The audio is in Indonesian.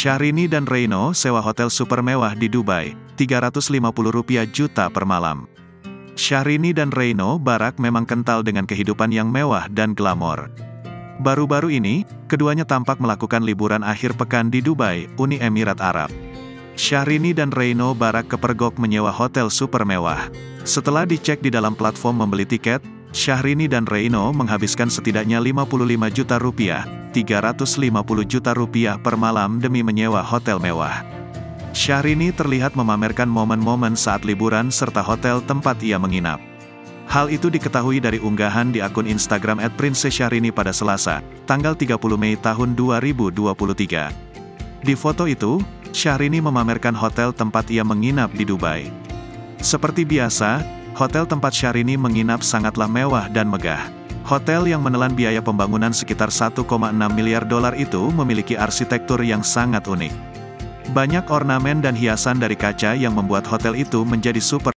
Syahrini dan Reino sewa hotel super mewah di Dubai, Rp350 juta per malam. Syahrini dan Reino Barak memang kental dengan kehidupan yang mewah dan glamor. Baru-baru ini, keduanya tampak melakukan liburan akhir pekan di Dubai, Uni Emirat Arab. Syahrini dan Reino Barak kepergok menyewa hotel super mewah. Setelah dicek di dalam platform membeli tiket, Syahrini dan Reino menghabiskan setidaknya Rp55 juta, Rp350 juta per malam demi menyewa hotel mewah. Syahrini terlihat memamerkan momen-momen saat liburan serta hotel tempat ia menginap. Hal itu diketahui dari unggahan di akun Instagram @princessyahrini pada Selasa, tanggal 30 Mei tahun 2023. Di foto itu, Syahrini memamerkan hotel tempat ia menginap di Dubai. Seperti biasa, hotel tempat Syahrini menginap sangatlah mewah dan megah. Hotel yang menelan biaya pembangunan sekitar $1,6 miliar itu memiliki arsitektur yang sangat unik. Banyak ornamen dan hiasan dari kaca yang membuat hotel itu menjadi super